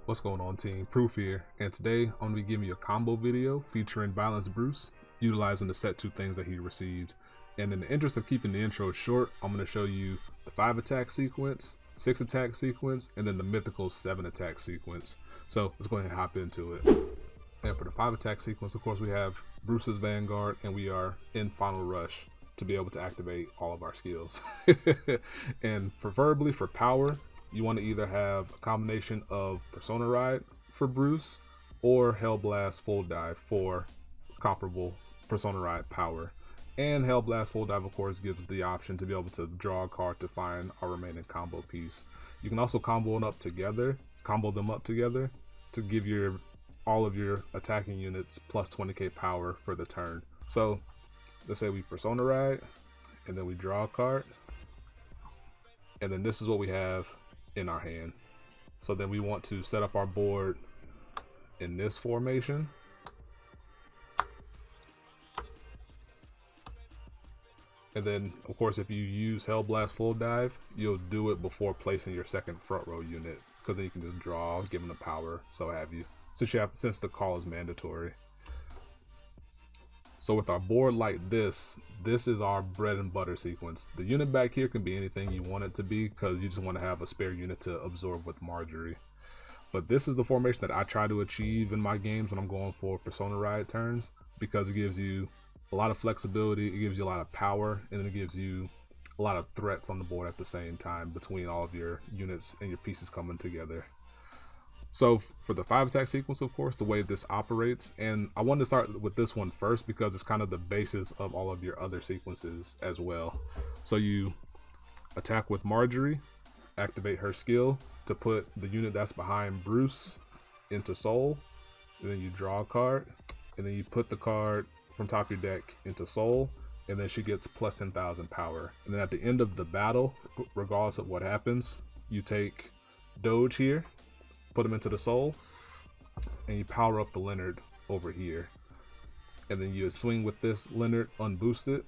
What's going on, team? Proof here, and today I'm going to be giving you a combo video featuring Balanced Bruce, utilizing the set 2 things that he received. And in the interest of keeping the intro short, I'm going to show you the 5 attack sequence, 6 attack sequence, and then the mythical 7 attack sequence. So let's go ahead and hop into it. And for the 5 attack sequence, of course, we have Bruce's Vanguard, and we are in Final Rush to be able to activate all of our skills. And preferably for power, you want to either have a combination of Persona Ride for Bruce or Hellblast Full Dive for comparable Persona Ride power. And Hellblast Full Dive, of course, gives the option to be able to draw a card to find our remaining combo piece. You can also combo them up together to give all of your attacking units plus 20k power for the turn. So let's say we Persona Ride, and then we draw a card, and then this is what we have in our hand. So then we want to set up our board in this formation. And then, of course, if you use Hellblast Full Dive, you'll do it before placing your second front row unit, because then you can just draw, give them the power, so have you. Since the call is mandatory. So with our board like this is our bread and butter sequence. The unit back here can be anything you want it to be, because you just want to have a spare unit to absorb with Marjorie. But this is the formation that I try to achieve in my games when I'm going for Persona Ride turns, because it gives you a lot of flexibility, it gives you a lot of power, and it gives you a lot of threats on the board at the same time between all of your units and your pieces coming together. So for the 5 attack sequence, of course, the way this operates, and I wanted to start with this one first because it's kind of the basis of all of your other sequences as well. So you attack with Marjorie, activate her skill to put the unit that's behind Bruce into Soul, and then you draw a card, and then you put the card from top of your deck into Soul, and then she gets plus 10,000 power. And then at the end of the battle, regardless of what happens, you take Doge here, put them into the Soul, and you power up the Leonard over here. And then you swing with this Leonard unboosted,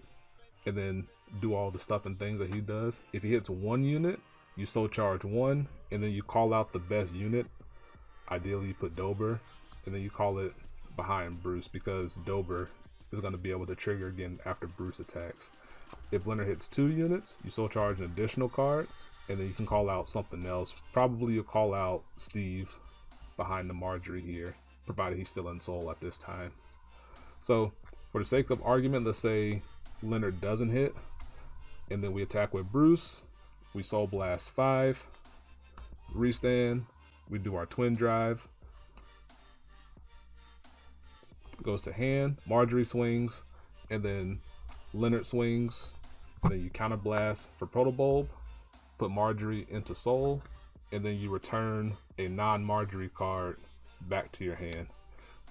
and then do all the stuff and things that he does. If he hits 1 unit, you soul charge 1, and then you call out the best unit. Ideally you put Dober, and then you call it behind Bruce, because Dober is going to be able to trigger again after Bruce attacks. If Leonard hits 2 units, you soul charge an additional card, and then you can call out something else. Probably you'll call out Steve behind the Marjorie here, provided he's still in Soul at this time. So for the sake of argument, let's say Leonard doesn't hit, and then we attack with Bruce. We Soul Blast 5, restand, we do our Twin Drive, goes to hand, Marjorie swings, and then Leonard swings, and then you counter blast for Protobulb, put Marjorie into Soul, and then you return a non-Marjorie card back to your hand.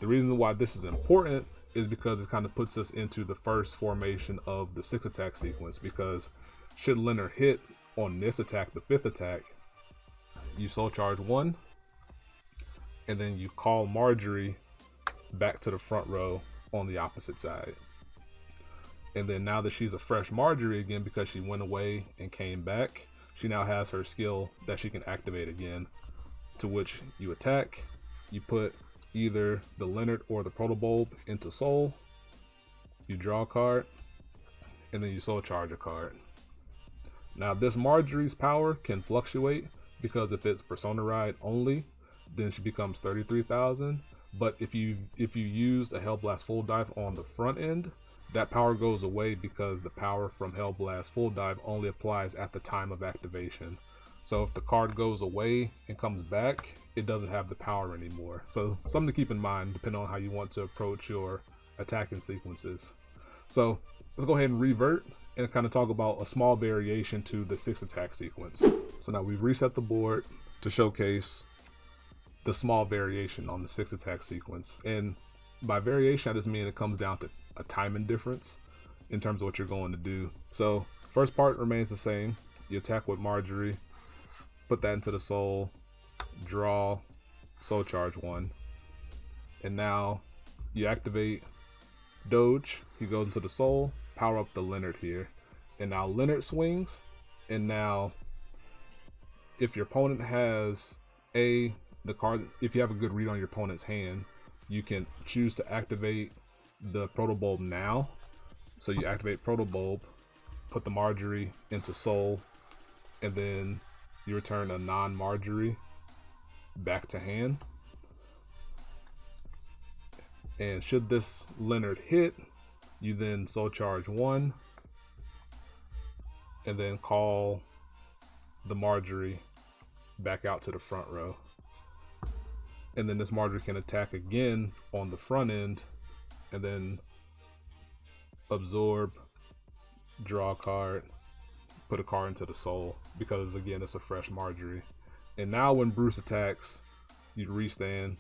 The reason why this is important is because it kind of puts us into the first formation of the 6 attack sequence, because should Leonard hit on this attack, the 5th attack, you soul charge 1, and then you call Marjorie back to the front row on the opposite side. And then now that she's a fresh Marjorie again, because she went away and came back, she now has her skill that she can activate again, to which you attack, you put either the Leonard or the Protobulb into Soul, you draw a card, and then you soul charge a card. Now this Marjorie's power can fluctuate, because if it's Persona Ride only, then she becomes 33,000. But if you use a Hellblast Full Dive on the front end, that power goes away, because the power from Hellblast Full Dive only applies at the time of activation. So if the card goes away and comes back, it doesn't have the power anymore. So something to keep in mind depending on how you want to approach your attacking sequences. So let's go ahead and revert and kind of talk about a small variation to the 6 attack sequence. So now we've reset the board to showcase the small variation on the 6 attack sequence. And by variation, I just mean it comes down to a timing difference in terms of what you're going to do. So first part remains the same. You attack with Marjorie, put that into the Soul, draw, soul charge 1, and now you activate Doge. He goes into the Soul, power up the Leonard here, and now Leonard swings, and now if your opponent has a the card, if you have a good read on your opponent's hand, you can choose to activate the Protobulb now. So you activate Protobulb, put the Marjorie into Soul, and then you return a non-Marjorie back to hand. And should this Leonard hit, you then Soul Charge 1, and then call the Marjorie back out to the front row. And then this Marjorie can attack again on the front end, and then absorb, draw a card, put a card into the Soul, because again, it's a fresh Marjorie. And now when Bruce attacks, you restand,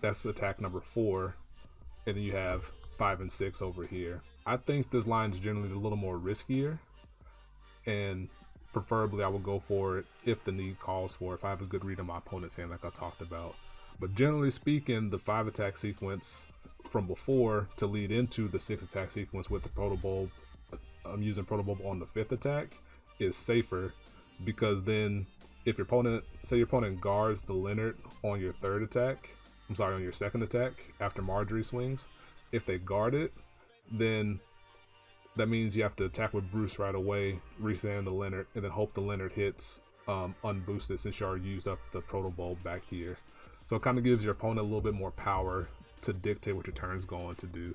that's attack number 4, and then you have 5 and 6 over here. I think this line is generally a little more riskier, and preferably I will go for it if the need calls for it, if I have a good read on my opponent's hand like I talked about. But generally speaking, the 5 attack sequence from before to lead into the 6 attack sequence with the Protobulb, I'm using Protobulb on the 5th attack, is safer, because then if your opponent, say your opponent guards the Leonard on your 3rd attack, I'm sorry, on your 2nd attack after Marjorie swings, if they guard it, then that means you have to attack with Bruce right away, restand the Leonard, and then hope the Leonard hits unboosted, since you already used up the Protobulb back here. So it kind of gives your opponent a little bit more power to dictate what your turn's going to do.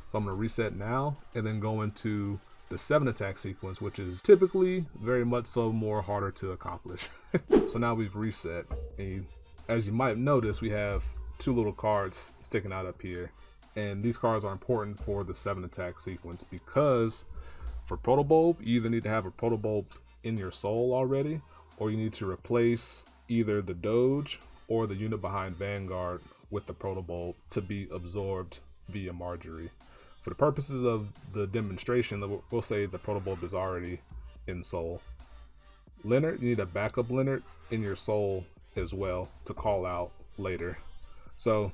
So I'm going to reset now, and then go into the 7 attack sequence, which is typically very much so more harder to accomplish. So now we've reset, and as you might notice, we have 2 little cards sticking out up here. And these cards are important for the 7 attack sequence, because for Protobulb, you either need to have a Protobulb in your Soul already, or you need to replace either the Doge or the unit behind Vanguard with the Protobulb to be absorbed via Marjorie. For the purposes of the demonstration, we'll say the Protobulb is already in Soul. Leonard, you need a backup Leonard in your Soul as well to call out later. So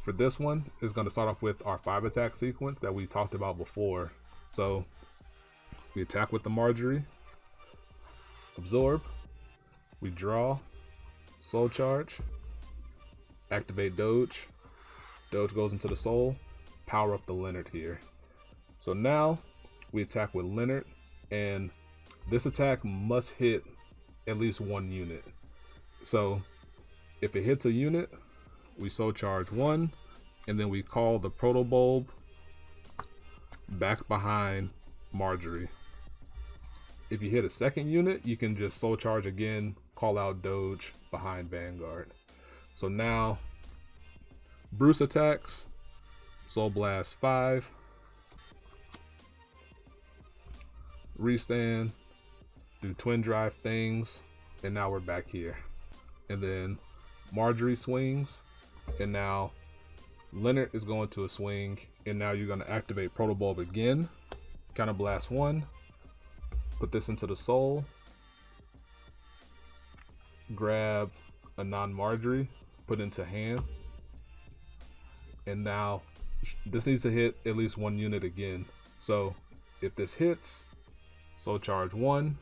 for this one, it's going to start off with our 5 attack sequence that we talked about before. So we attack with the Marjorie, absorb, we draw, Soul Charge, activate Doge, Doge goes into the Soul, power up the Leonard here. So now we attack with Leonard, and this attack must hit at least 1 unit. So if it hits a unit, we Soul Charge 1, and then we call the Protobulb back behind Marjorie. If you hit a 2nd unit, you can just Soul Charge again, call out Doge behind Vanguard. So now Bruce attacks, Soul Blast 5, restand, do twin drive things, and now we're back here. And then Marjorie swings, and now Leonard is going to a swing, and now you're going to activate Protobulb again, Counter Blast 1, put this into the Soul, grab a non-Marjorie, put into hand, and now this needs to hit at least 1 unit again. So if this hits, Soul Charge 1,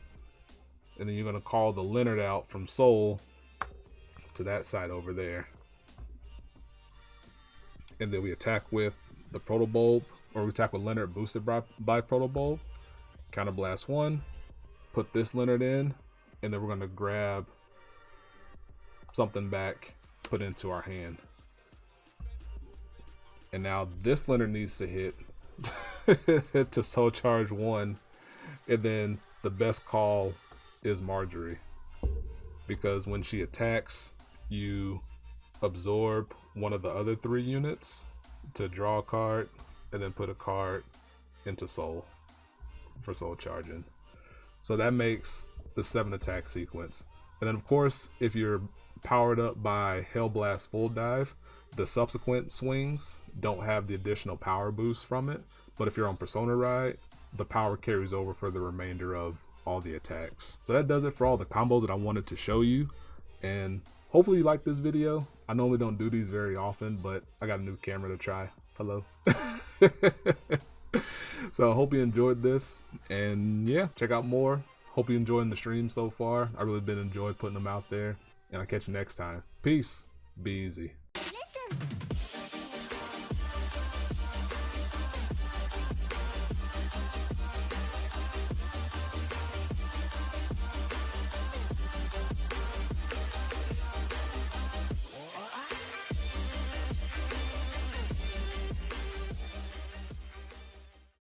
and then you're going to call the Leonard out from Soul to that side over there. And then we attack with the Protobulb, or we attack with Leonard boosted by Protobulb, Counter Blast 1, put this Leonard in, and then we're going to grab something back, put into our hand. And now this Leonard needs to hit to Soul Charge 1, and then the best call is Marjorie, because when she attacks, you absorb one of the other 3 units to draw a card, and then put a card into Soul for Soul Charging. So that makes the 7 attack sequence. And then of course, if you're powered up by Hellblast Full Dive, the subsequent swings don't have the additional power boost from it, but if you're on Persona Ride, the power carries over for the remainder of all the attacks. So that does it for all the combos that I wanted to show you, and hopefully you like this video. I normally don't do these very often, but I got a new camera to try. Hello. So I hope you enjoyed this, and yeah, check out more. Hope you're enjoying the stream so far. I really been enjoying putting them out there. and I'll catch you next time. Peace. Be easy.